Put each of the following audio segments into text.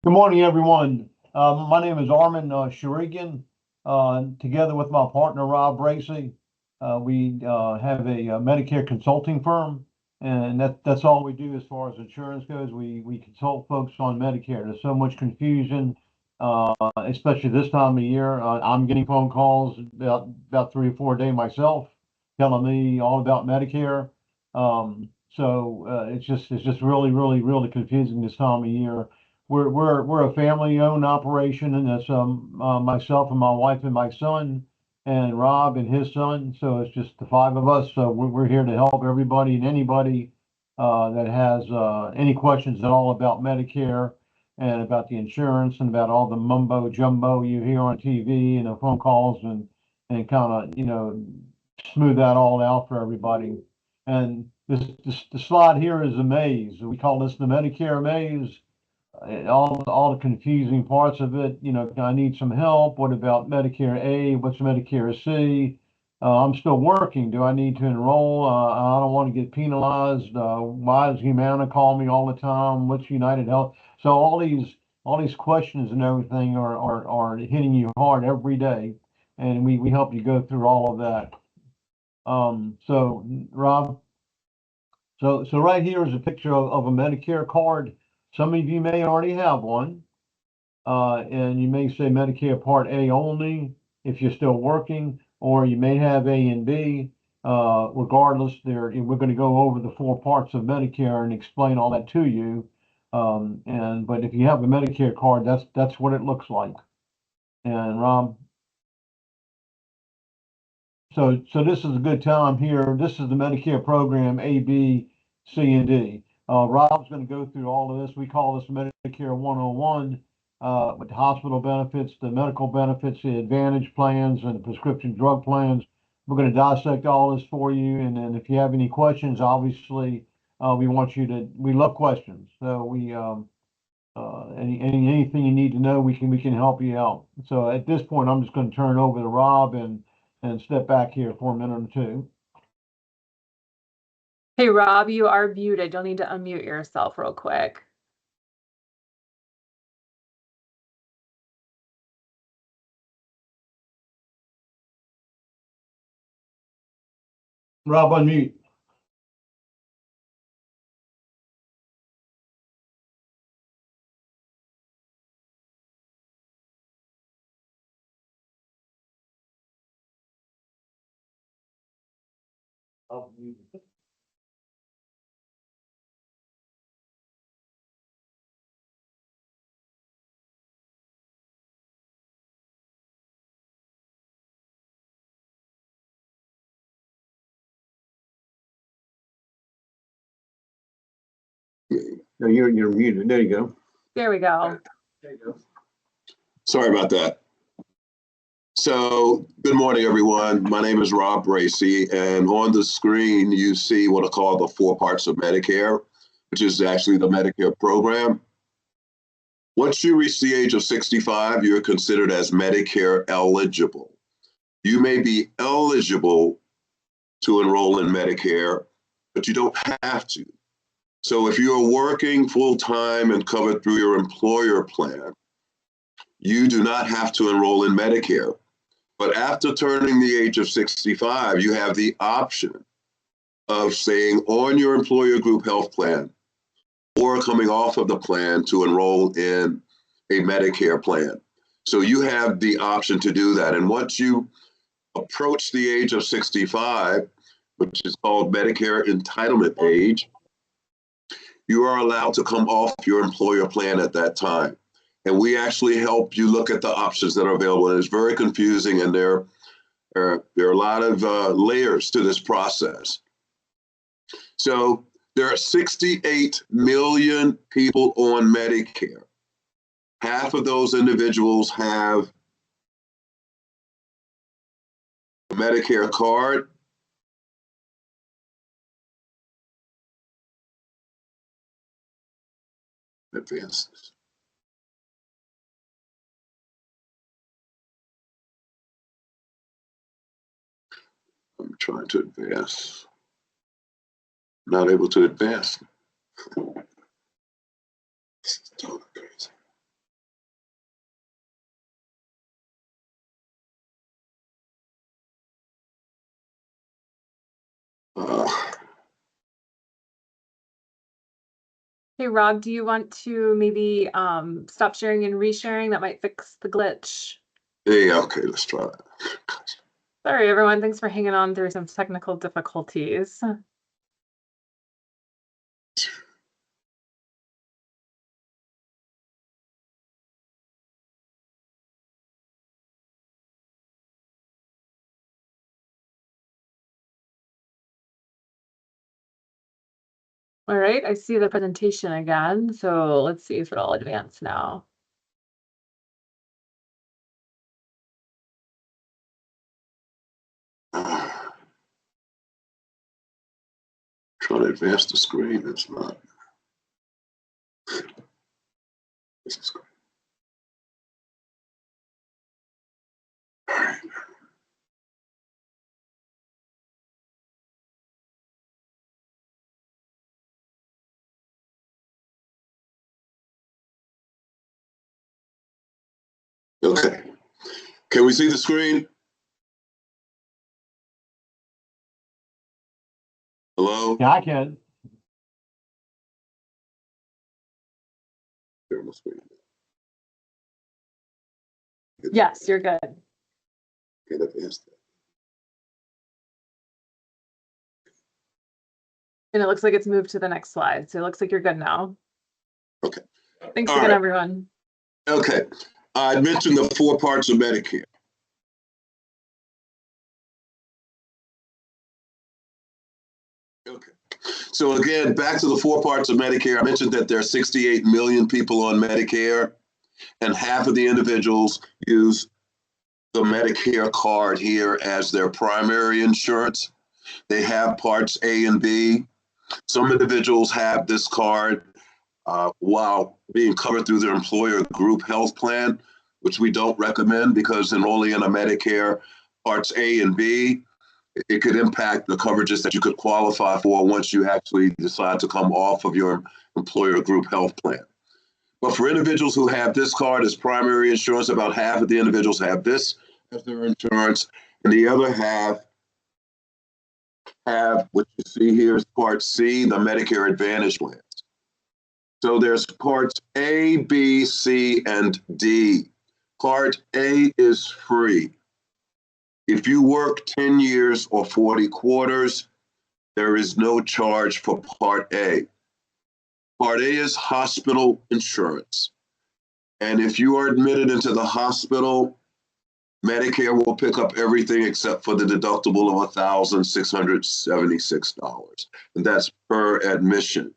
Good morning, everyone. My name is Armin Shurigan. Together with my partner, Rob Bracy, we have a Medicare consulting firm, and that's all we do as far as insurance goes. We consult folks on Medicare. There's so much confusion, especially this time of year. I'm getting phone calls about 3 or 4 a day myself, telling me all about Medicare. It's just really confusing this time of year. We're a family-owned operation, and that's myself and my wife and my son, and Rob and his son. So it's just the five of us. So we're here to help everybody and anybody that has any questions at all about Medicare and about the insurance and about all the mumbo jumbo you hear on TV and the phone calls and kind of smooth that all out for everybody. And the slide here is a maze. We call this the Medicare maze. All the confusing parts of it. I need some help. What about Medicare A? What's Medicare C? I'm still working. Do I need to enroll? I don't want to get penalized. Why does Humana call me all the time? What's United Health? So all these questions and everything are hitting you hard every day, and we help you go through all of that. So Rob, so right here is a picture of a Medicare card. Some of you may already have one, and you may say Medicare Part A only if you're still working, or you may have A and B. Regardless, we're going to go over the 4 parts of Medicare and explain all that to you. But if you have a Medicare card, that's what it looks like. And Rob, so this is a good time here. This is the Medicare program A, B, C, and D. Rob's going to go through all of this. We call this Medicare 101, with the hospital benefits, the medical benefits, the advantage plans, and the prescription drug plans. We're going to dissect all this for you. And then if you have any questions, obviously, we love questions. So anything you need to know, we can help you out. So at this point, I'm just going to turn it over to Rob and step back here for a minute or two. Hey, Rob, you are muted. You'll need to unmute yourself real quick. Rob, unmute. No, you're muted. There you go. There we go. There you go. Sorry about that. So, good morning, everyone. My name is Rob Bracy, and on the screen, you see what I call the 4 parts of Medicare, which is actually the Medicare program. Once you reach the age of 65, you're considered as Medicare eligible. You may be eligible to enroll in Medicare, but you don't have to. So if you're working full-time and covered through your employer plan, you do not have to enroll in Medicare. But after turning the age of 65, you have the option of staying on your employer group health plan or coming off of the plan to enroll in a Medicare plan. So you have the option to do that. And once you approach the age of 65, which is called Medicare entitlement age, you are allowed to come off your employer plan at that time. And we actually help you look at the options that are available. And it's very confusing, and there are a lot of layers to this process. So there are 68 million people on Medicare. Half of those individuals have a Medicare card. Advance this. I'm trying to advance. Not able to advance. This is totally crazy. Hey, Rob, do you want to maybe stop sharing and resharing? That might fix the glitch. Yeah, okay, let's try that. Sorry, everyone. Thanks for hanging on through some technical difficulties. All right, I see the presentation again. So let's see if it'll advance now. Trying to advance the screen, it's not. This is great. All right. Okay. Can we see the screen? Hello? Yeah, I can. Here on the screen. Yes, you're good. Can't advance that. And it looks like it's moved to the next slide. So it looks like you're good now. Okay. Thanks All again, right. everyone. Okay. I mentioned the 4 parts of Medicare. Okay. So again, back to the 4 parts of Medicare. I mentioned that there are 68 million people on Medicare, and half of the individuals use the Medicare card here as their primary insurance. They have parts A and B. Some individuals have this card while being covered through their employer group health plan, which we don't recommend because enrolling in a Medicare parts A and B, it could impact the coverages that you could qualify for once you actually decide to come off of your employer group health plan. But for individuals who have this card as primary insurance, about half of the individuals have this as their insurance, and the other half have what you see here is Part C, the Medicare Advantage plans. So there's parts A, B, C, and D. Part A is free. If you work 10 years or 40 quarters, there is no charge for Part A. Part A is hospital insurance. And if you are admitted into the hospital, Medicare will pick up everything except for the deductible of $1,676. And that's per admission.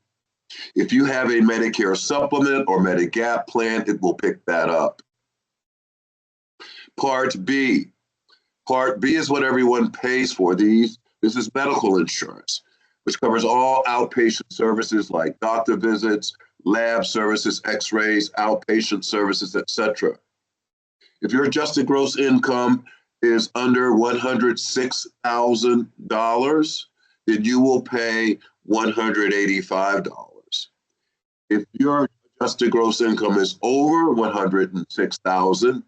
If you have a Medicare supplement or Medigap plan, it will pick that up. Part B. Part B is what everyone pays for. This is medical insurance, which covers all outpatient services like doctor visits, lab services, x-rays, outpatient services, etc. If your adjusted gross income is under $106,000, then you will pay $185. If your adjusted gross income is over $106,000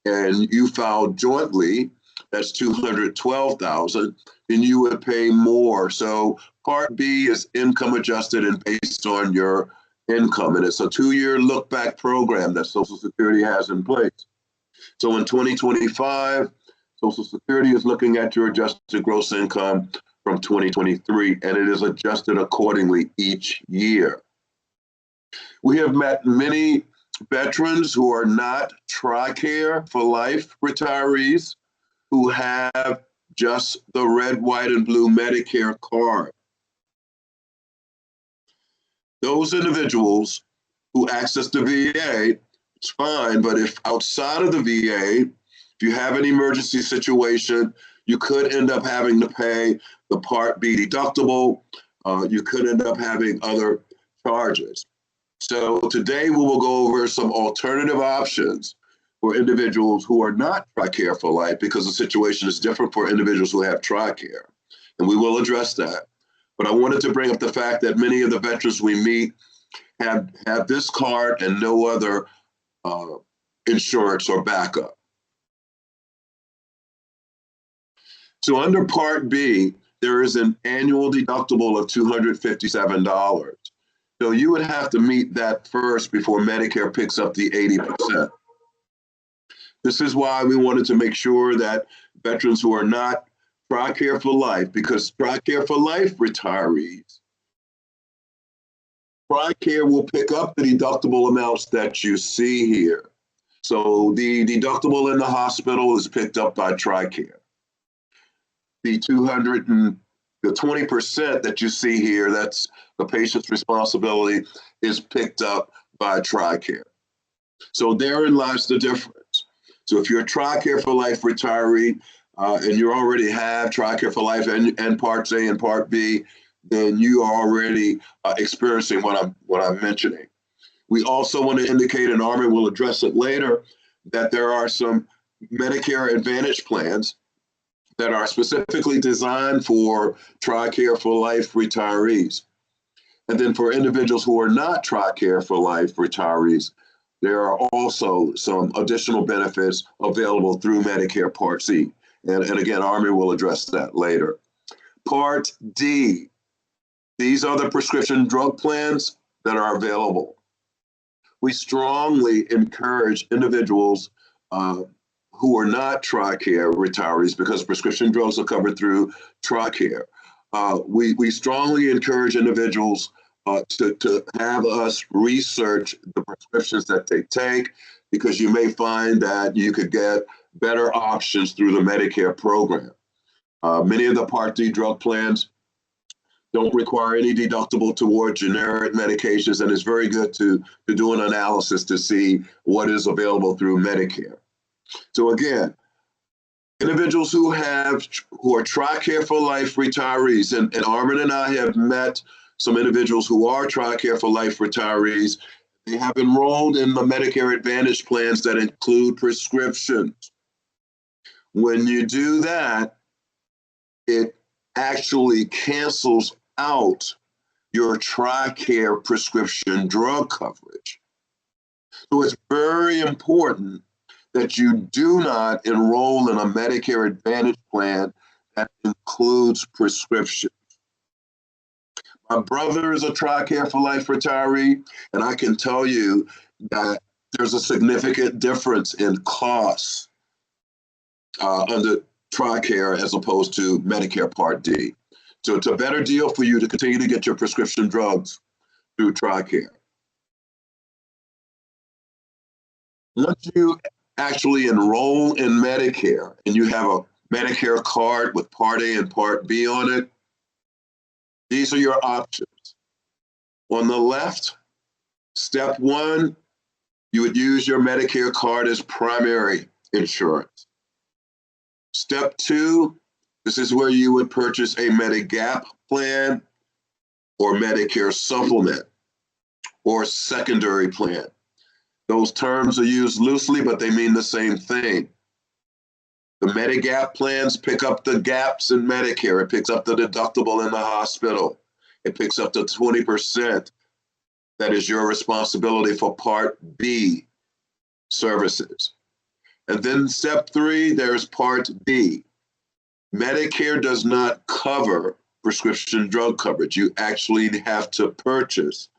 and you filed jointly, that's $212,000, then you would pay more. So Part B is income adjusted and based on your income, and it's a 2-year look back program that Social Security has in place. So in 2025, Social Security is looking at your adjusted gross income from 2023, and it is adjusted accordingly each year. We have met many veterans who are not Tricare for life retirees who have just the red, white, and blue Medicare card. Those individuals who access the VA, it's fine, but if outside of the VA, if you have an emergency situation, you could end up having to pay the Part B deductible. You could end up having other charges. So today we will go over some alternative options for individuals who are not Tricare for life, because the situation is different for individuals who have Tricare. And we will address that. But I wanted to bring up the fact that many of the veterans we meet have this card and no other insurance or backup. So under Part B, there is an annual deductible of $257. So you would have to meet that first before Medicare picks up the 80%. This is why we wanted to make sure that veterans who are not Tricare for Life, because Tricare for Life retirees, Tricare will pick up the deductible amounts that you see here. So the deductible in the hospital is picked up by Tricare. The 20% that you see here, that's the patient's responsibility, is picked up by Tricare. So therein lies the difference. So if you're a Tricare for Life retiree and you already have Tricare for Life and Parts A and Part B, then you are already experiencing what I'm mentioning. We also want to indicate, and Armin will address it later, that there are some Medicare Advantage plans that are specifically designed for Tricare for Life retirees. And then for individuals who are not Tricare for Life retirees, there are also some additional benefits available through Medicare Part C. And again, Armin will address that later. Part D, these are the prescription drug plans that are available. We strongly encourage individuals who are not Tricare retirees, because prescription drugs are covered through Tricare. We strongly encourage individuals to have us research the prescriptions that they take, because you may find that you could get better options through the Medicare program. Many of the Part D drug plans don't require any deductible toward generic medications, and it's very good to do an analysis to see what is available through Medicare. So again, individuals who are Tricare for Life retirees, and Armin and I have met some individuals who are Tricare for Life retirees. They have enrolled in the Medicare Advantage plans that include prescriptions. When you do that, it actually cancels out your Tricare prescription drug coverage. So it's very important that you do not enroll in a Medicare Advantage plan that includes prescription. My brother is a Tricare for Life retiree, and I can tell you that there's a significant difference in costs under Tricare as opposed to Medicare Part D. So it's a better deal for you to continue to get your prescription drugs through Tricare. Once you actually enroll in Medicare and you have a Medicare card with Part A and Part B on it, these are your options. On the left, step one, you would use your Medicare card as primary insurance. Step two, this is where you would purchase a Medigap plan or Medicare supplement or secondary plan. Those terms are used loosely, but they mean the same thing. The Medigap plans pick up the gaps in Medicare. It picks up the deductible in the hospital. It picks up the 20% that is your responsibility for Part B services. And then step three, there's Part B. Medicare does not cover prescription drug coverage. You actually have to purchase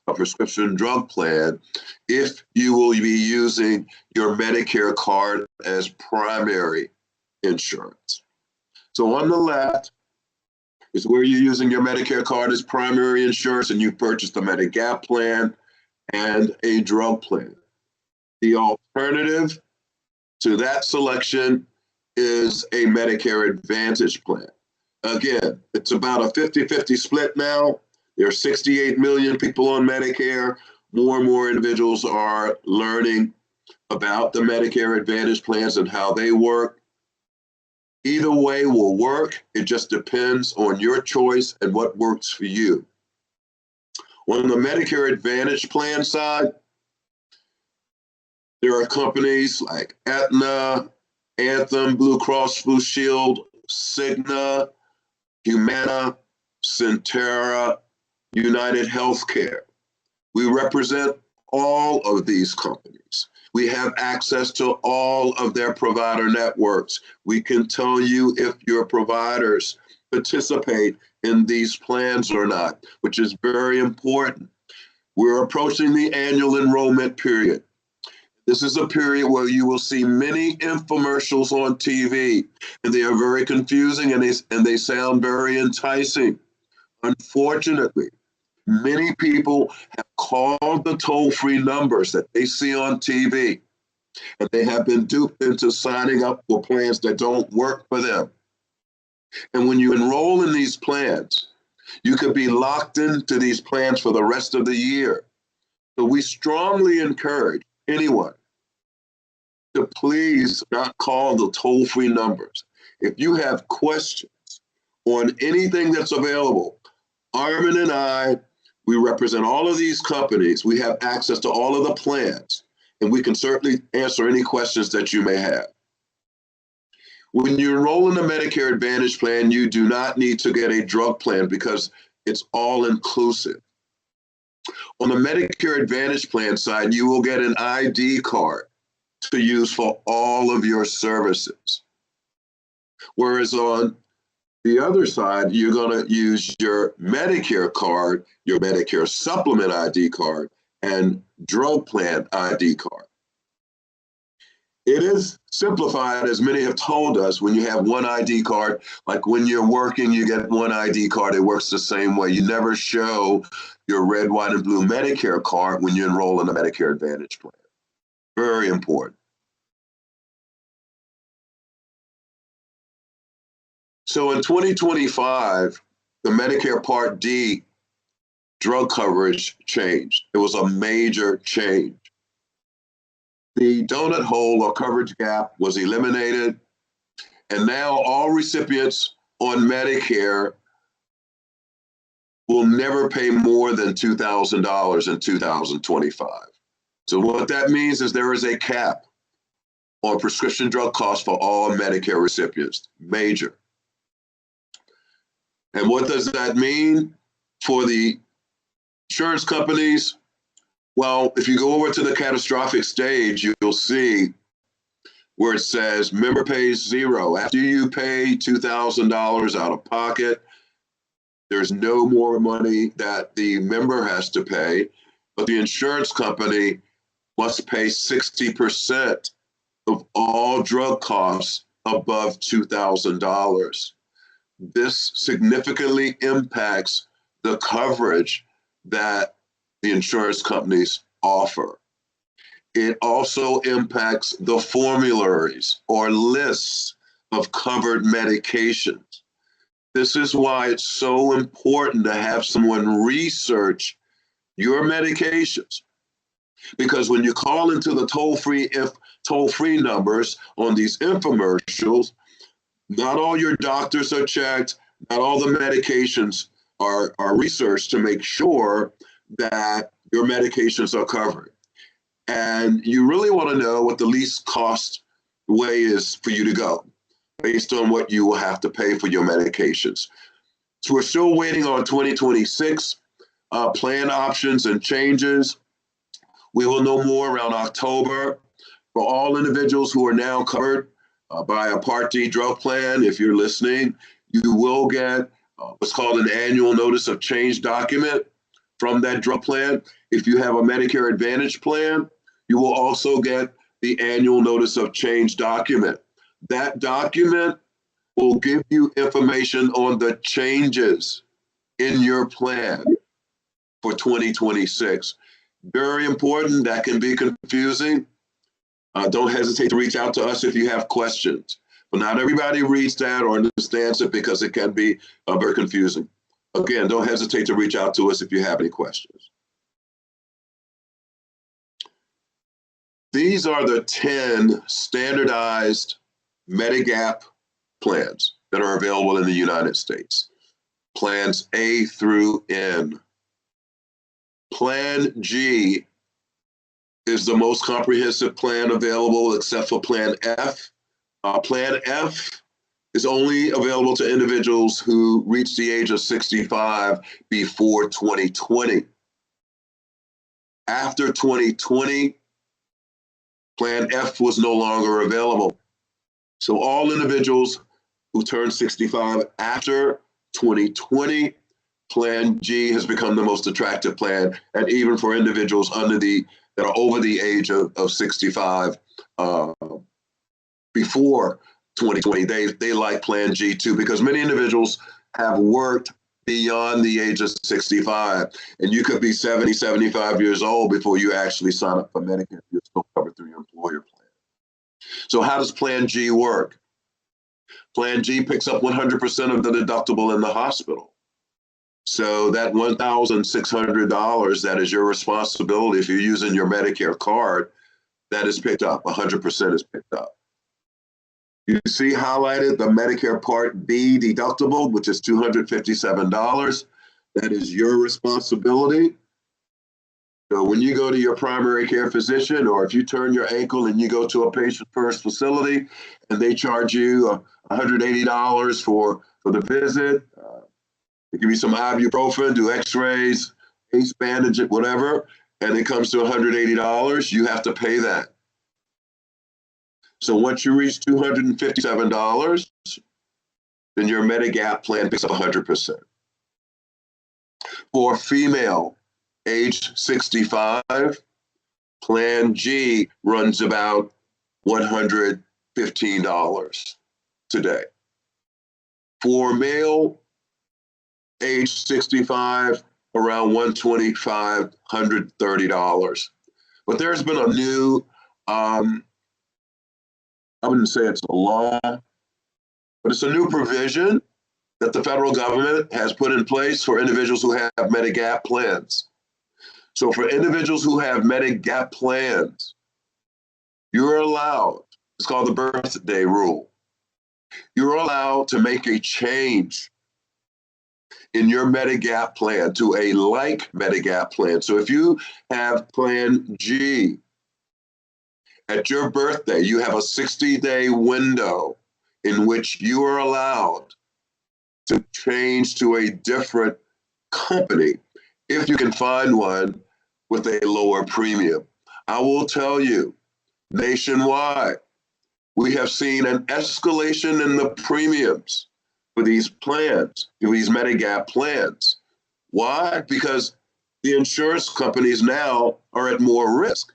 a prescription drug plan if you will be using your Medicare card as primary insurance. So on the left is where you're using your Medicare card as primary insurance, and you purchase the Medigap plan and a drug plan. The alternative to that selection is a Medicare Advantage plan. Again, it's about a 50-50 split now. There are 68 million people on Medicare. More and more individuals are learning about the Medicare Advantage plans and how they work. Either way will work. It just depends on your choice and what works for you. On the Medicare Advantage plan side, there are companies like Aetna, Anthem, Blue Cross Blue Shield, Cigna, Humana, Centera, United Healthcare. We represent all of these companies. We have access to all of their provider networks. We can tell you if your providers participate in these plans or not, which is very important. We're approaching the annual enrollment period. This is a period where you will see many infomercials on TV, and they are very confusing and they sound very enticing. Unfortunately, many people have called the toll-free numbers that they see on TV, and they have been duped into signing up for plans that don't work for them. And when you enroll in these plans, you could be locked into these plans for the rest of the year. So we strongly encourage anyone to please not call the toll-free numbers. If you have questions on anything that's available, Armin and I, we represent all of these companies. We have access to all of the plans, and we can certainly answer any questions that you may have. When you enroll in the Medicare Advantage plan, you do not need to get a drug plan because it's all inclusive. On the Medicare Advantage plan side, you will get an ID card to use for all of your services. Whereas on the other side, you're going to use your Medicare card, your Medicare supplement ID card, and drug plan ID card. It is simplified, as many have told us, when you have one ID card, like when you're working, you get one ID card. It works the same way. You never show your red, white, and blue Medicare card when you enroll in a Medicare Advantage plan. Very important. So in 2025, the Medicare Part D drug coverage changed. It was a major change. The donut hole or coverage gap was eliminated, and now all recipients on Medicare will never pay more than $2,000 in 2025. So what that means is there is a cap on prescription drug costs for all Medicare recipients, major. And what does that mean for the insurance companies? Well, if you go over to the catastrophic stage, you'll see where it says member pays $0. After you pay $2,000 out of pocket, there's no more money that the member has to pay, but the insurance company must pay 60% of all drug costs above $2,000. This significantly impacts the coverage that the insurance companies offer. It also impacts the formularies or lists of covered medications. This is why it's so important to have someone research your medications. Because when you call into the toll-free numbers on these infomercials, not all your doctors are checked, not all the medications are researched to make sure that your medications are covered. And you really want to know what the least cost way is for you to go, based on what you will have to pay for your medications. So we're still waiting on 2026 plan options and changes. We will know more around October. For all individuals who are now covered by a Part D drug plan, if you're listening, you will get what's called an annual notice of change document from that drug plan. If you have a Medicare Advantage plan, you will also get the annual notice of change document. That document will give you information on the changes in your plan for 2026. Very important. That can be confusing. Don't hesitate to reach out to us if you have questions. But not everybody reads that or understands it because it can be very confusing. Again, don't hesitate to reach out to us if you have any questions. These are the 10 standardized Medigap plans that are available in the United States. Plans A through N. Plan G is the most comprehensive plan available except for Plan F. Plan F is only available to individuals who reach the age of 65 before 2020. After 2020, Plan F was no longer available. So all individuals who turned 65 after 2020, Plan G has become the most attractive plan, and even for individuals that are over the age of 65, before 2020, they like Plan G too, because many individuals have worked beyond the age of 65, and you could be 70, 75 years old before you actually sign up for Medicare. You're still covered through your employer plan. So how does Plan G work? Plan G picks up 100% of the deductible in the hospital. So that $1,600, that is your responsibility. If you're using your Medicare card, that is picked up, 100% is picked up. You see highlighted the Medicare Part B deductible, which is $257. That is your responsibility. So when you go to your primary care physician, or if you turn your ankle and you go to a patient first facility and they charge you $180 for the visit, they give you some ibuprofen, do x-rays, ace bandage it, whatever, and it comes to $180, you have to pay that. So once you reach $257, then your Medigap plan picks up 100%. For female, age 65, Plan G runs about $115 today. For male, age 65, around $125, $130. But there's been a new, I wouldn't say it's a law, but it's a new provision that the federal government has put in place for individuals who have Medigap plans. So for individuals who have Medigap plans, you're allowed, it's called the birthday rule. You're allowed to make a change in your Medigap plan to a like Medigap plan. So if you have Plan G, at your birthday, you have a 60-day window in which you are allowed to change to a different company if you can find one with a lower premium. I will tell you, nationwide, we have seen an escalation in the premiums for these plans, these Medigap plans. Why? Because the insurance companies now are at more risk.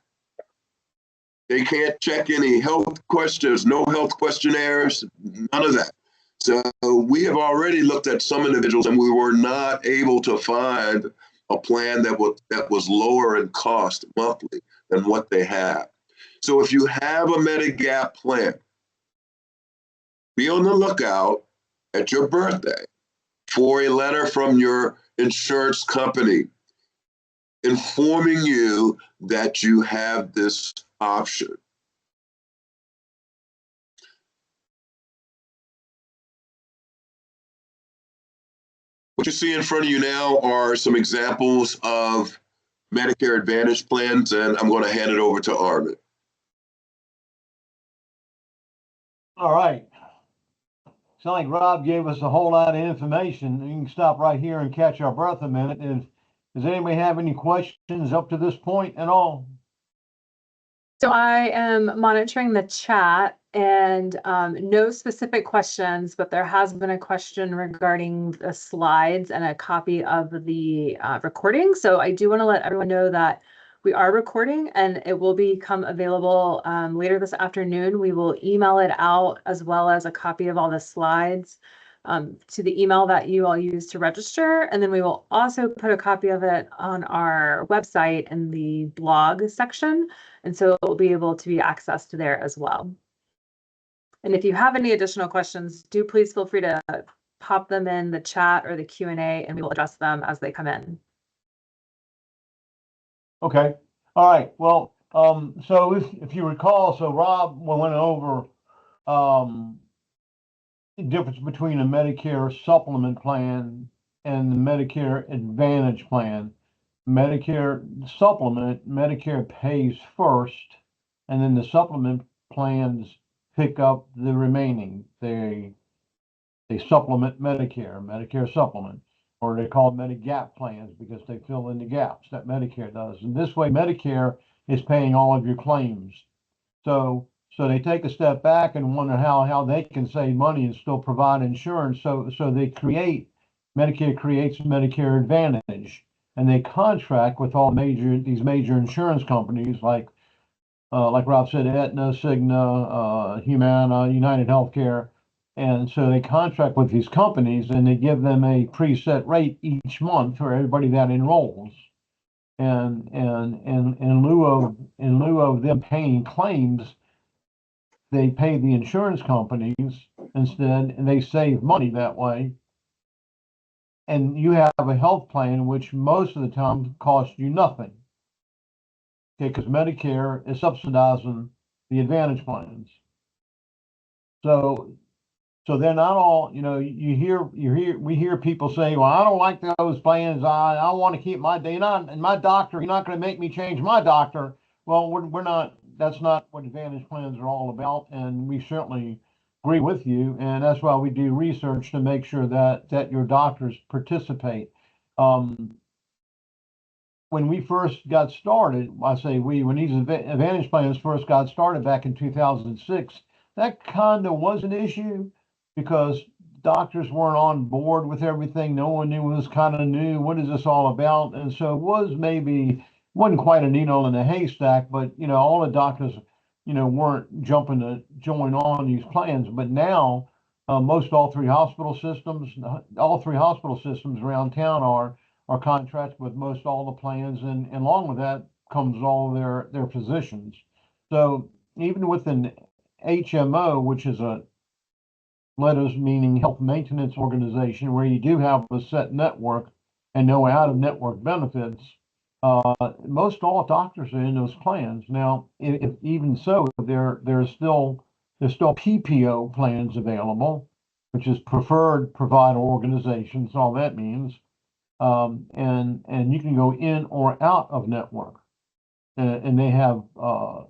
They can't check any health questions, no health questionnaires, none of that. So we have already looked at some individuals and we were not able to find a plan that was lower in cost monthly than what they have. So if you have a Medigap plan, be on the lookout at your birthday for a letter from your insurance company informing you that you have this option. What you see in front of you now are some examples of Medicare Advantage plans, and I'm going to hand it over to Armin. All right. Sounds like Rob gave us a whole lot of information. You can stop right here and catch our breath a minute. Does anybody have any questions up to this point at all? So I am monitoring the chat and no specific questions, but there has been a question regarding the slides and a copy of the recording. So I do want to let everyone know that we are recording and it will become available later this afternoon. We will email it out as well as a copy of all the slides to the email that you all use to register. And then we will also put a copy of it on our website in the blog section. And so it will be able to be accessed there as well. And if you have any additional questions, do please feel free to pop them in the chat or the Q&A and we will address them as they come in. Okay. All right. Well, so if you recall, so Rob went over the difference between a Medicare supplement plan and the Medicare Advantage plan. Medicare supplement, Medicare pays first, and then the supplement plans pick up the remaining. They supplement Medicare supplement, or they call Medigap plans because they fill in the gaps that Medicare does. And this way, Medicare is paying all of your claims. So they take a step back and wonder how they can save money and still provide insurance. So they create Medicare creates Medicare Advantage, and they contract with all these major insurance companies like Rob said, Aetna, Cigna, Humana, United Healthcare. And so they contract with these companies and they give them a preset rate each month for everybody that enrolls. And in lieu of them paying claims, they pay the insurance companies instead, and they save money that way. And you have a health plan which most of the time costs you nothing. Okay, because Medicare is subsidizing the Advantage plans. So they're not all, we hear people say, well, I don't like those plans. I want to keep my day on, and my doctor, you're not going to make me change my doctor. Well, we're not, that's not what Advantage plans are all about. And we certainly agree with you. And that's why we do research to make sure that your doctors participate. When we first got started, when these Advantage plans first got started back in 2006, that kind of was an issue because doctors weren't on board with everything. No one knew, it was kind of new. What is this all about? And so it wasn't quite a needle in a haystack, but all the doctors, weren't jumping to join on these plans. But now, all three hospital systems around town are contracted with most all the plans, and along with that comes all their physicians. So even with an HMO, which is a letters meaning health maintenance organization, where you do have a set network and no out-of-network benefits, most all doctors are in those plans. Now, if even so, there's still PPO plans available, which is preferred provider organizations. All that means. And you can go in or out of network, and they have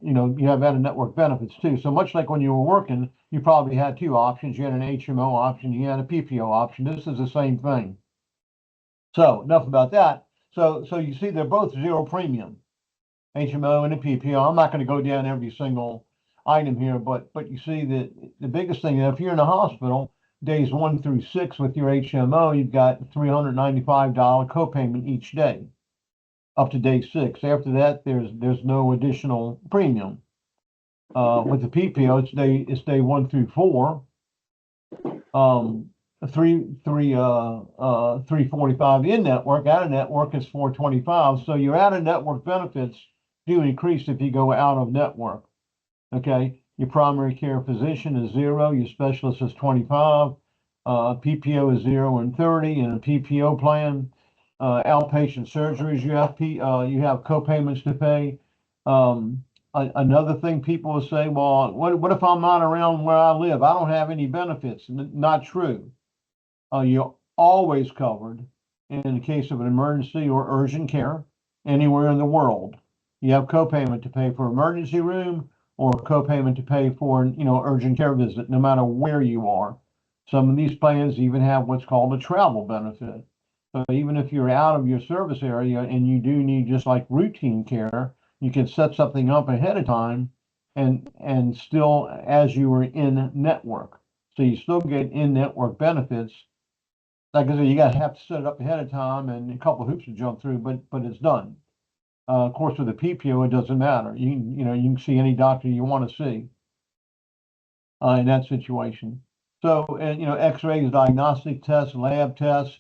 you have out of network benefits too. So much like when you were working, you probably had two options. You had an HMO option, you had a PPO option. This is the same thing. So enough about that. So you see, they're both zero premium, HMO and a PPO. I'm not going to go down every single item here, but you see that the biggest thing, if you're in a hospital, days 1 through 6 with your HMO, you've got $395 copayment each day up to day 6. After that, there's no additional premium. With the PPO, it's day 1 through 4. 345 in network. Out of network is 425. So your out of network benefits do increase if you go out of network. Okay. Your primary care physician is 0. Your specialist is 25. PPO is 0 and 30 in a PPO plan. Outpatient surgeries, you have co-payments to pay. Another thing people will say, well, what if I'm not around where I live? I don't have any benefits. Not true. You're always covered in the case of an emergency or urgent care anywhere in the world. You have co-payment to pay for emergency room, or co-payment to pay for urgent care visit, no matter where you are. Some of these plans even have what's called a travel benefit. So even if you're out of your service area and you do need just like routine care, you can set something up ahead of time and still as you were in network. So you still get in-network benefits. Like I said, you have to set it up ahead of time and a couple of hoops to jump through, but it's done. Of course, with the PPO, it doesn't matter. You can see any doctor you want to see in that situation. So, and X-rays, diagnostic tests, lab tests,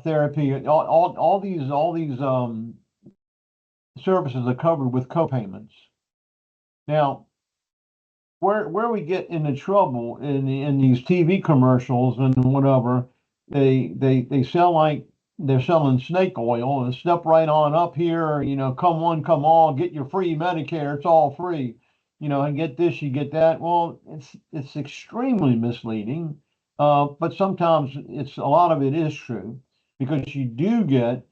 therapy, all these services are covered with co-payments. Now, where we get into trouble in these TV commercials and whatever, they sell like they're selling snake oil and step right on up here, come one, come all, get your free Medicare, it's all free, and get this, you get that. Well, it's extremely misleading, but sometimes a lot of it is true, because you do get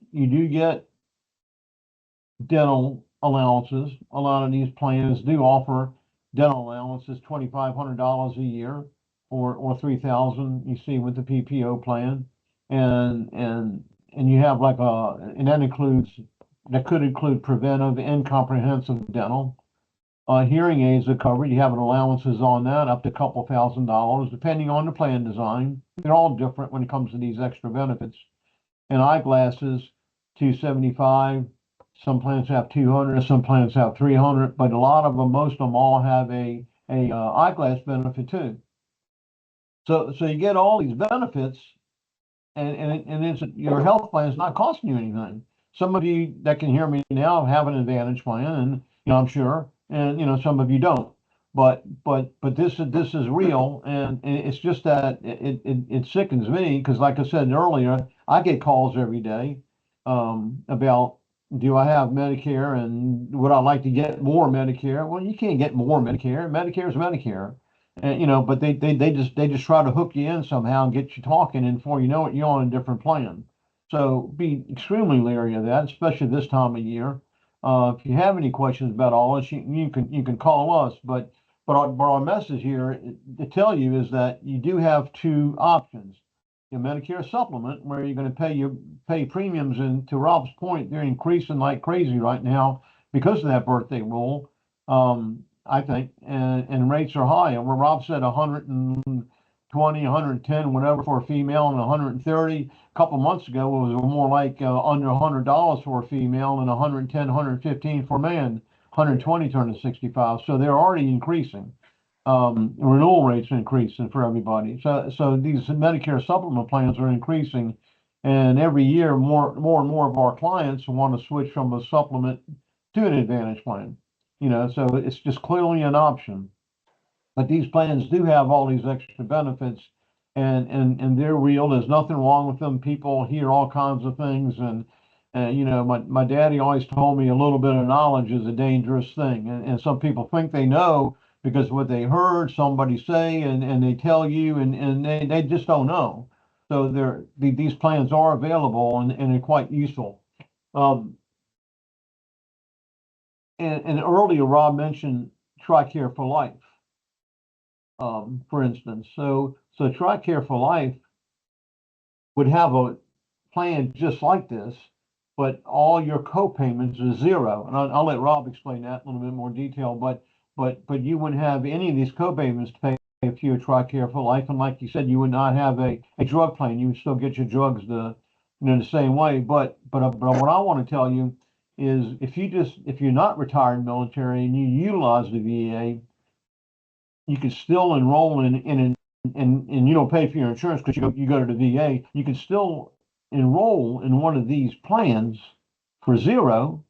dental allowances. A lot of these plans do offer dental allowances, $2,500 a year or $3,000. You see with the PPO plan, and you have and that could include preventive and comprehensive dental. Hearing aids are covered. You have allowances on that up to a couple $1,000, depending on the plan design. They're all different when it comes to these extra benefits. And eyeglasses, 275. Some plans have 200, some plans have 300, but a lot of them, most of them all have a eyeglass benefit too. So you get all these benefits, and it's your health plan is not costing you anything. Some of you that can hear me now have an Advantage plan, and I'm sure, and some of you don't. But this is real, and it's just that it sickens me because, like I said earlier, I get calls every day about, do I have Medicare and would I like to get more Medicare? Well, you can't get more Medicare. Medicare is Medicare. And but they just try to hook you in somehow and get you talking, and before you know it, you're on a different plan. So be extremely leery of that, especially this time of year. If you have any questions about all this, you can call us. But our message here to tell you is that you do have two options. Your Medicare supplement, where you're going to pay premiums, and to Rob's point, they're increasing like crazy right now because of that birthday rule. I think, and rates are high. And where Rob said 120, 110, whatever for a female, and 130 a couple months ago, it was more like under $100 for a female, and 110, 115 for a man, 120 turning to 65. So they're already increasing. Renewal rates are increasing for everybody. So these Medicare supplement plans are increasing, and every year more and more of our clients want to switch from a supplement to an Advantage plan. So it's just clearly an option. But these plans do have all these extra benefits, and they're real. There's nothing wrong with them. People hear all kinds of things, and my daddy always told me a little bit of knowledge is a dangerous thing, and some people think they know because what they heard somebody say, and they tell you, and they just don't know. So these plans are available, and they're quite useful. And earlier, Rob mentioned Tricare for Life, for instance. So Tricare for Life would have a plan just like this, but all your co-payments are zero. And I'll let Rob explain that in a little bit more detail. But you wouldn't have any of these co-payments to pay if you're Tricare for Life. And like you said, you would not have a drug plan. You would still get your drugs the same way. But what I want to tell you is if you're not retired military and you utilize the VA, you can still enroll and you don't pay for your insurance because you go to the VA. You can still enroll in one of these plans for zero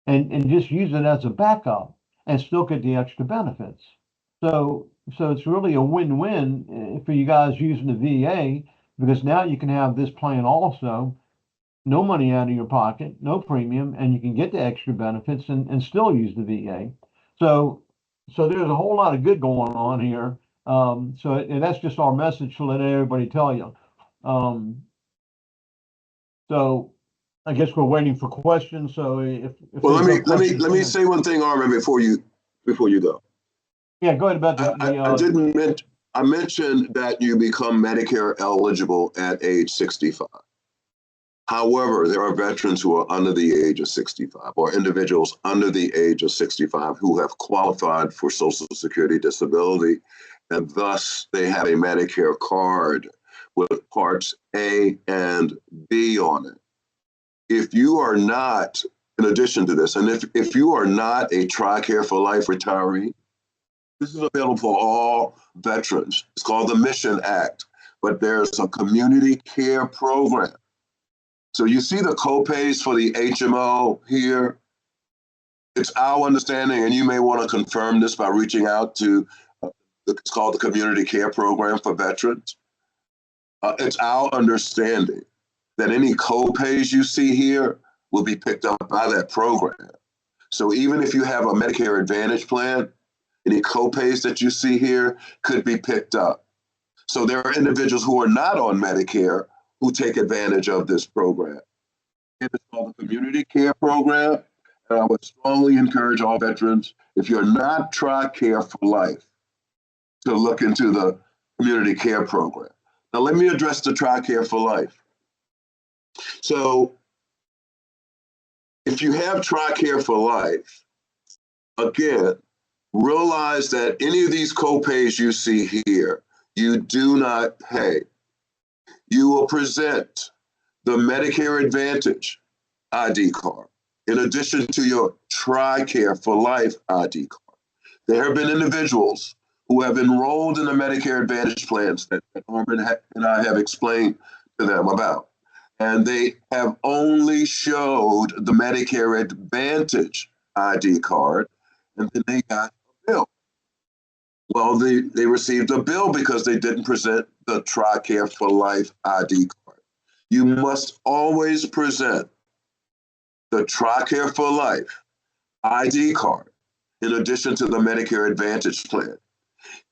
and just use it as a backup and still get the extra benefits. So it's really a win-win for you guys using the VA, because now you can have this plan also, no money out of your pocket, no premium, and you can get the extra benefits and still use the VA. So there's a whole lot of good going on here. And that's just our message to let everybody tell you. So I guess we're waiting for questions. So if well, let me say one thing, Armin, before you go. Yeah, go ahead about I mentioned that you become Medicare eligible at age 65. However, there are veterans who are under the age of 65, or individuals under the age of 65 who have qualified for Social Security disability, and thus they have a Medicare card with parts A and B on it. If you are not, in addition to this, and if you are not a Tricare for Life retiree, this is available for all veterans. It's called the Mission Act, but there's a community care program. So you see the copays for the HMO here. It's our understanding, and you may want to confirm this by reaching out to, it's called the Community Care Program for Veterans. It's our understanding that any copays you see here will be picked up by that program. So even if you have a Medicare Advantage plan, any copays that you see here could be picked up. So there are individuals who are not on Medicare who take advantage of this program. It's called the Community Care Program, and I would strongly encourage all veterans, if you're not Tricare for Life, to look into the Community Care Program. Now let me address the Tricare for Life. So if you have Tricare for Life, again, realize that any of these copays you see here, you do not pay. You will present the Medicare Advantage ID card in addition to your Tricare for Life ID card. There have been individuals who have enrolled in the Medicare Advantage plans that Norman and I have explained to them about. And they have only showed the Medicare Advantage ID card, and then they got a bill. Well, they received a bill because they didn't present the Tricare for Life ID card. You must always present the Tricare for Life ID card in addition to the Medicare Advantage plan.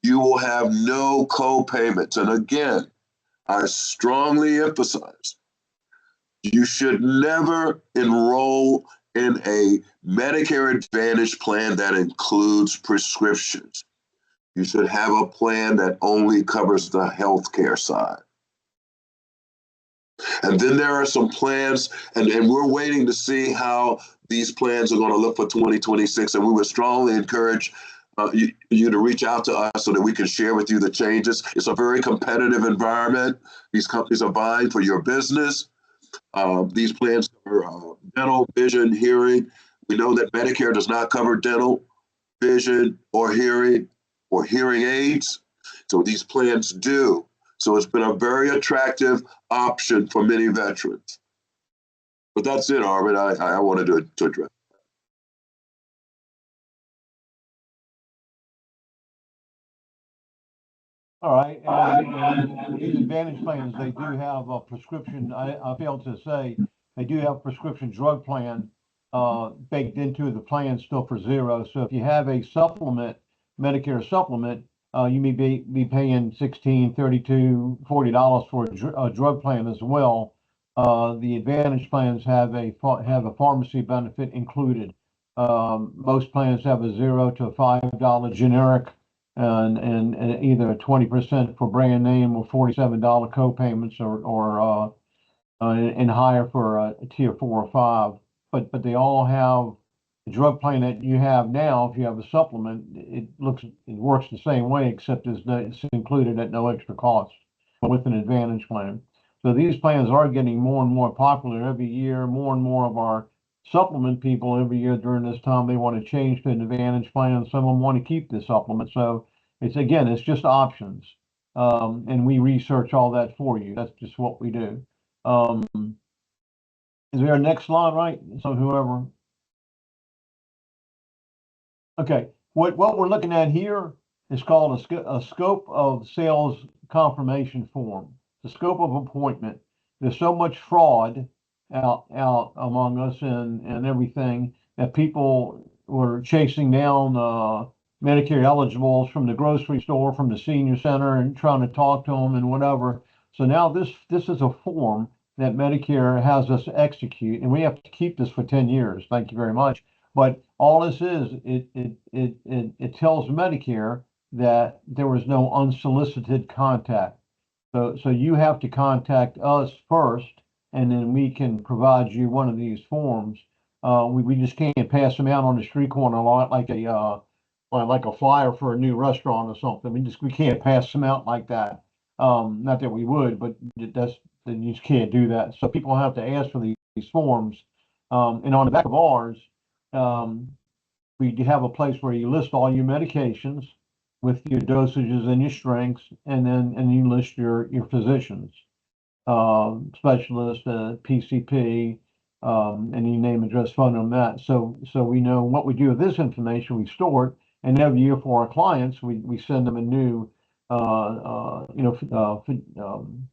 You will have no co-payments. And again, I strongly emphasize, you should never enroll in a Medicare Advantage plan that includes prescriptions. You should have a plan that only covers the healthcare side. And then there are some plans, and we're waiting to see how these plans are going to look for 2026. And we would strongly encourage you to reach out to us so that we can share with you the changes. It's a very competitive environment. These companies are vying for your business. These plans cover dental, vision, hearing. We know that Medicare does not cover dental, vision, or hearing aids. So these plans do. So it's been a very attractive option for many veterans. But that's it, Arvin. I wanted to address. All right, and these Advantage plans, they do have a prescription, I failed to say, they do have a prescription drug plan baked into the plan still for zero. So if you have a supplement, Medicare supplement, you may be paying $16, $32, $40 for a drug plan as well. The Advantage plans have a pharmacy benefit included. Most plans have a $0 to $5 generic, and either 20% for brand name or $47 co-payments, or and higher for tier 4 or 5. But they all have the drug plan that you have now. If you have a supplement, it works the same way, except it's included at no extra cost with an Advantage plan. So these plans are getting more and more popular every year. More and more of our supplement people every year during this time, they want to change to an Advantage plan. Some of them want to keep the supplement. So it's just options. And we research all that for you. That's just what we do. Is there a next slide, right? So whoever. Okay, what we're looking at here is called a scope of sales confirmation form. The scope of appointment. There's so much fraud out among us and everything that people were chasing down Medicare eligibles from the grocery store, from the senior center, and trying to talk to them and whatever. So now this is a form that Medicare has us execute, and we have to keep this for 10 years. Thank you very much. But all this is, it tells Medicare that there was no unsolicited contact. So you have to contact us first, and then we can provide you one of these forms. We just can't pass them out on the street corner a lot, like a flyer for a new restaurant or something. We can't pass them out like that. Not that we would, but you just can't do that. So people have to ask for these forms. And on the back of ours, we have a place where you list all your medications with your dosages and your strengths, and you list your physicians, specialist, PCP, any name, address, phone on that. So we know what we do with this information. We store it, and every year for our clients, we send them a new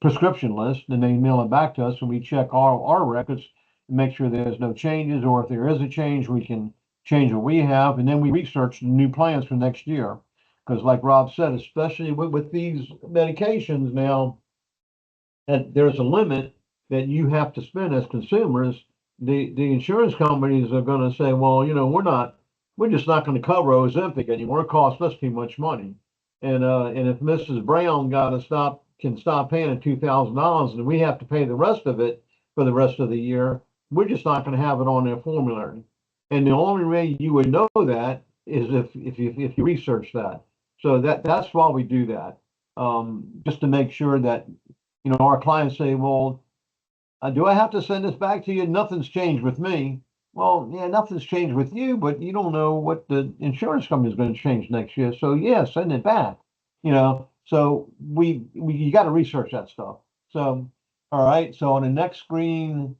prescription list, and they mail it back to us, and we check our records and make sure there's no changes, or if there is a change, we can change what we have, and then we research new plans for next year. Because like Rob said, especially with these medications now, that there's a limit that you have to spend as consumers. The insurance companies are going to say, well, we're just not going to cover Ozempic anymore. It costs us too much money. And if Mrs. Brown can stop paying at $2,000, and we have to pay the rest of it for the rest of the year, we're just not going to have it on their formulary. And the only way you would know that is if you research that. So that's why we do that, just to make sure that, you know, our clients say, well, do I have to send this back to you? Nothing's changed with me. Well, yeah, nothing's changed with you, but you don't know what the insurance company is going to change next year. So yeah, send it back. You know, so you got to research that stuff. So, all right. So on the next screen,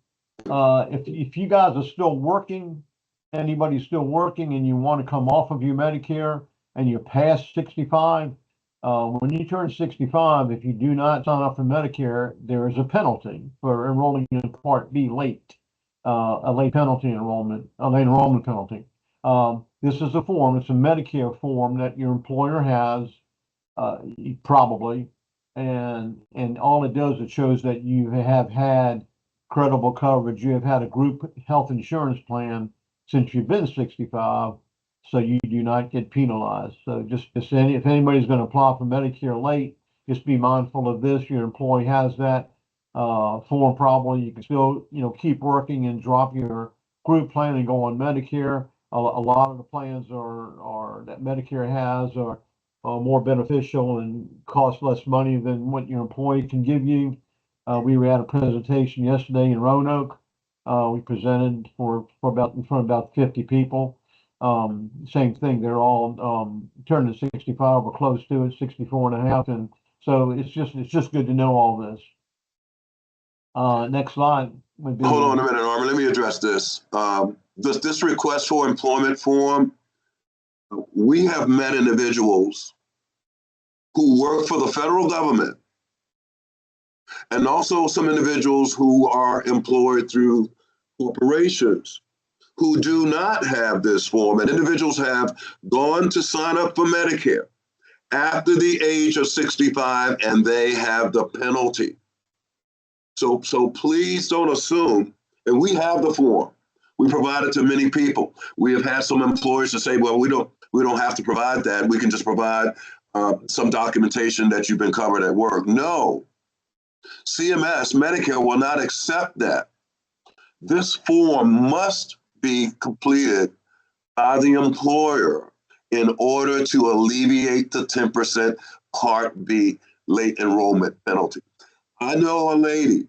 if you guys are still working, anybody's still working and you want to come off of your Medicare and you're past 65, when you turn 65, if you do not sign up for Medicare, there is a penalty for enrolling in Part B late, a late enrollment penalty. This is a form, it's a Medicare form that your employer has, probably, and all it does, it shows that you have had credible coverage, you have had a group health insurance plan since you've been 65, so you do not get penalized. So if anybody's going to apply for Medicare late, just be mindful of this. Your employee has that form probably. You can still, you know, keep working and drop your group plan and go on Medicare. A lot of the plans are that Medicare has are more beneficial and cost less money than what your employee can give you. We were at a presentation yesterday in Roanoke. We presented in front of about 50 people. Same thing. They're all turning 65 or close to it, 64 and a half. And so it's just good to know all this. Next slide would be. Hold on a minute, Armin. Let me address this. This request for employment form, we have met individuals who work for the federal government and also some individuals who are employed through corporations who do not have this form, and individuals have gone to sign up for Medicare after the age of 65 and they have the penalty. So please don't assume, and we have the form. We provide it to many people. We have had some employers to say, well, we don't have to provide that. We can just provide some documentation that you've been covered at work. No, CMS, Medicare will not accept that. This form must be completed by the employer in order to alleviate the 10% Part B late enrollment penalty. I know a lady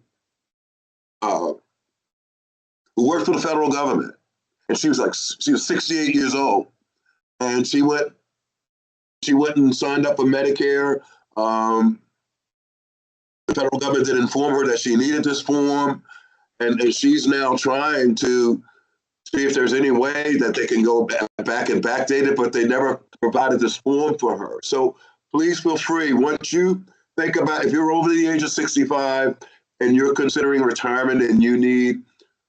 who worked for the federal government, and she was 68 years old, and she went and signed up for Medicare. The federal government did inform her that she needed this form, and she's now trying to see if there's any way that they can go back and backdate it, but they never provided this form for her. So please feel free. Once you think about, if you're over the age of 65 and you're considering retirement and you need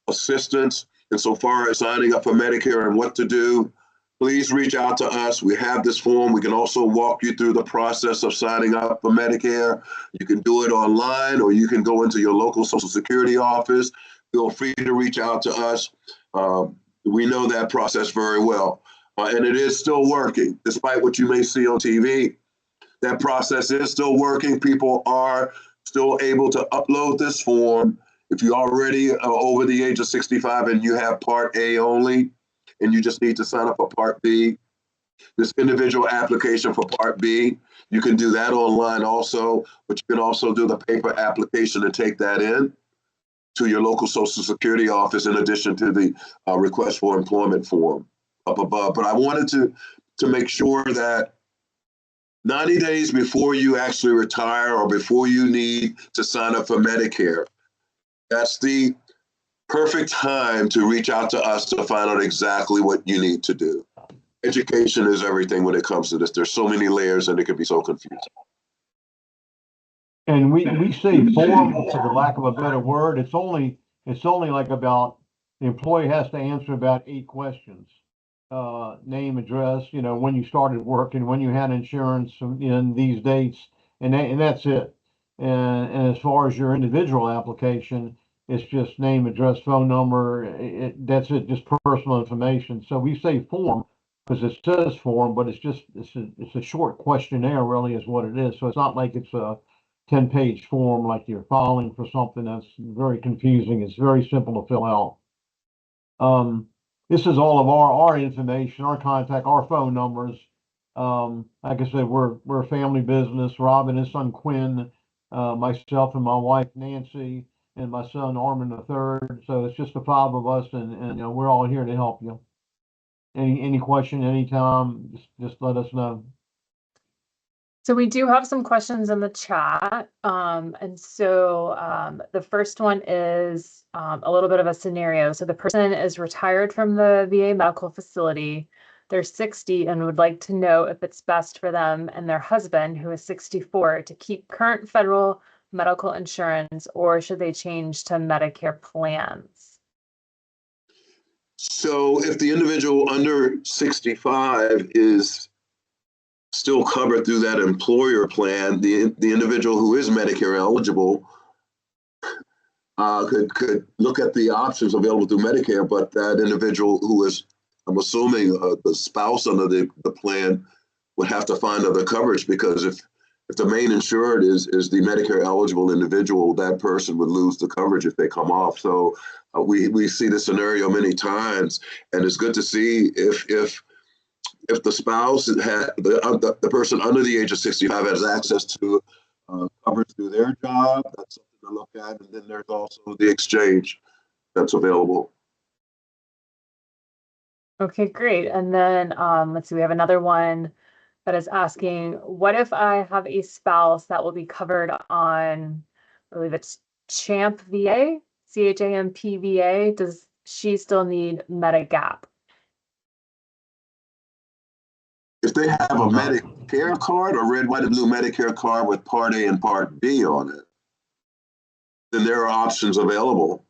assistance insofar as signing up for Medicare and what to do, please reach out to us. We have this form. We can also walk you through the process of signing up for Medicare. You can do it online, or you can go into your local Social Security office. Feel free to reach out to us. We know that process very well. And it is still working, despite what you may see on TV. That process is still working. People are still able to upload this form. If you're already over the age of 65 and you have Part A only, and you just need to sign up for Part B, this individual application for Part B, you can do that online also, but you can also do the paper application and take that in to your local Social Security office in addition to the request for employment form up above. But I wanted to make sure that 90 days before you actually retire or before you need to sign up for Medicare, that's the perfect time to reach out to us to find out exactly what you need to do. Education is everything when it comes to this. There's so many layers and it can be so confusing. And we say form, for the lack of a better word, it's only like about, the employee has to answer about 8 questions. Name, address, you know, when you started working, when you had insurance in these dates, and that's it. And as far as your individual application, it's just name, address, phone number. That's it, just personal information. So we say form because it says form, but it's a short questionnaire, really, is what it is. So it's not like it's a 10-page form like you're filing for something that's very confusing. It's very simple to fill out. this is all of our information, our contact, our phone numbers. Like I said, we're a family business. Rob and his son Quinn, myself and my wife Nancy, and my son Armin III. So it's just the five of us, and you know, we're all here to help you. Any question, anytime, just let us know. So we do have some questions in the chat. And so the first one is a little bit of a scenario. So the person is retired from the VA medical facility. They're 60 and would like to know if it's best for them and their husband, who is 64, to keep current federal medical insurance, or should they change to Medicare plans? So if the individual under 65 is still covered through that employer plan, the individual who is Medicare eligible could look at the options available through Medicare, but that individual who is, I'm assuming, the spouse under the plan would have to find other coverage, because if the main insured is the Medicare eligible individual, that person would lose the coverage if they come off. So we see this scenario many times, and it's good to see if the spouse had the person under the age of 65 has access to coverage through their job. That's something to look at. And then there's also the exchange that's available. Okay, great. And then let's see, we have another one that is asking, what if I have a spouse that will be covered on, I believe it's CHAMP VA, CHAMP VA? Does she still need Medigap? If they have a Medicare card, or red, white, and blue Medicare card with Part A and Part B on it, then there are options available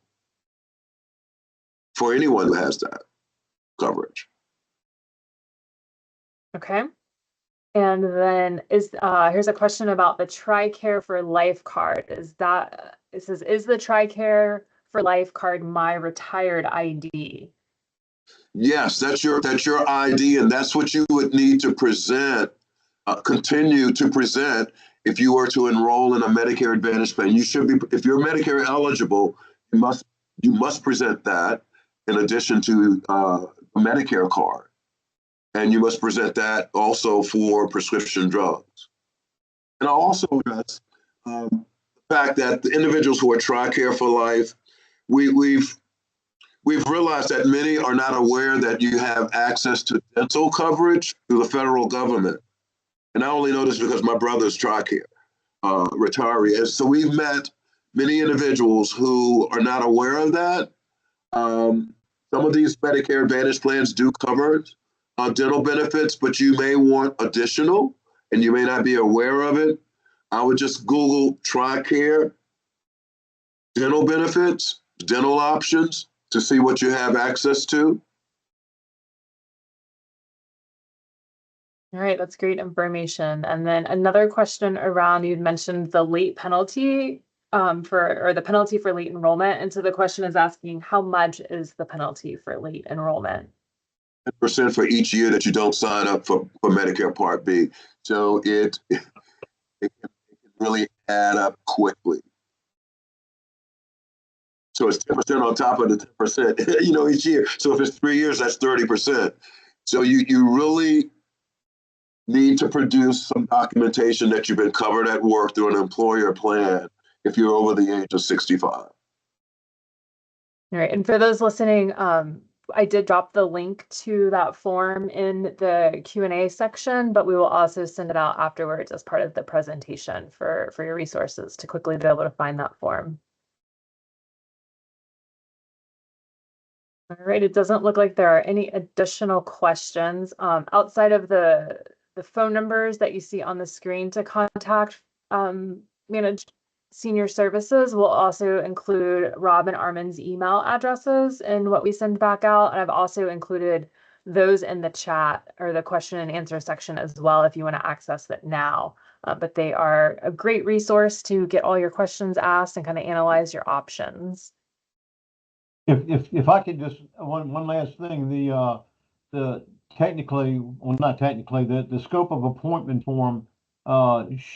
for anyone who has that coverage. Okay. And then here's a question about the Tricare for Life card. It says, is the Tricare for Life card my retired ID? Yes, that's your ID, and that's what you would need to present, continue to present if you were to enroll in a Medicare Advantage plan. You should be, if you're Medicare eligible, you must present that in addition to a Medicare card. And you must present that also for prescription drugs. And I'll also address the fact that the individuals who are Tricare for Life, we've realized that many are not aware that you have access to dental coverage through the federal government. And I only know this because my brother's Tricare retiree. And so we've met many individuals who are not aware of that. Some of these Medicare Advantage plans do cover dental benefits, but you may want additional, and you may not be aware of it. I would just Google Tricare dental benefits, dental options, to see what you have access to. All right, that's great information. And then another question around, you'd mentioned the late penalty the penalty for late enrollment. And so the question is asking, how much is the penalty for late enrollment? 10% for each year that you don't sign up for Medicare Part B. So it can really add up quickly. So it's 10% on top of the 10%, each year. So if it's 3 years, that's 30%. So you really need to produce some documentation that you've been covered at work through an employer plan if you're over the age of 65. All right, and for those listening, I did drop the link to that form in the Q&A section, but we will also send it out afterwards as part of the presentation for your resources to quickly be able to find that form. All right, it doesn't look like there are any additional questions outside of the phone numbers that you see on the screen to contact Managed Senior Services. We'll also include Rob and Armin's email addresses in what we send back out. And I've also included those in the chat or the question and answer section as well if you want to access it now. But they are a great resource to get all your questions asked and kind of analyze your options. If I could just one last thing, the technically, well, not technically, the scope of appointment form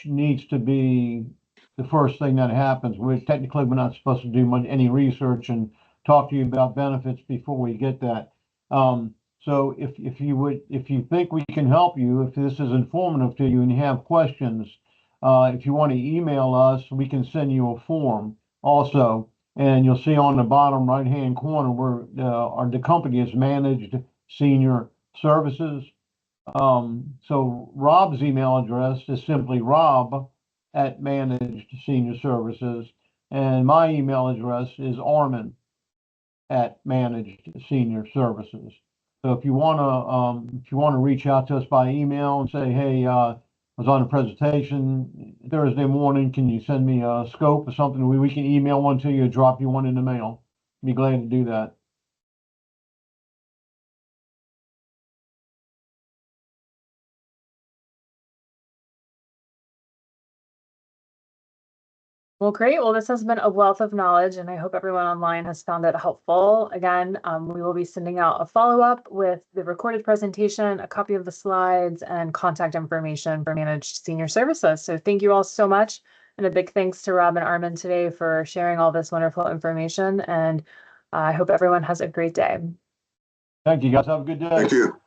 needs to be the first thing that happens. We're not supposed to do any research and talk to you about benefits before we get that. So if you think we can help you, if this is informative to you and you have questions, if you want to email us, we can send you a form also. And you'll see on the bottom right-hand corner where the company is Managed Senior Services. So Rob's email address is simply rob@Managed Senior Services, and my email address is armin@Managed Senior Services. So if you wanna reach out to us by email and say, hey, I was on a presentation Thursday morning, can you send me a scope or something? We can email one to you or drop you one in the mail. Be glad to do that. Well, great. Well, this has been a wealth of knowledge, and I hope everyone online has found it helpful. Again, we will be sending out a follow-up with the recorded presentation, a copy of the slides, and contact information for Managed Senior Services. So thank you all so much. And a big thanks to Rob and Armin today for sharing all this wonderful information. And I hope everyone has a great day. Thank you, guys. Have a good day. Thank you.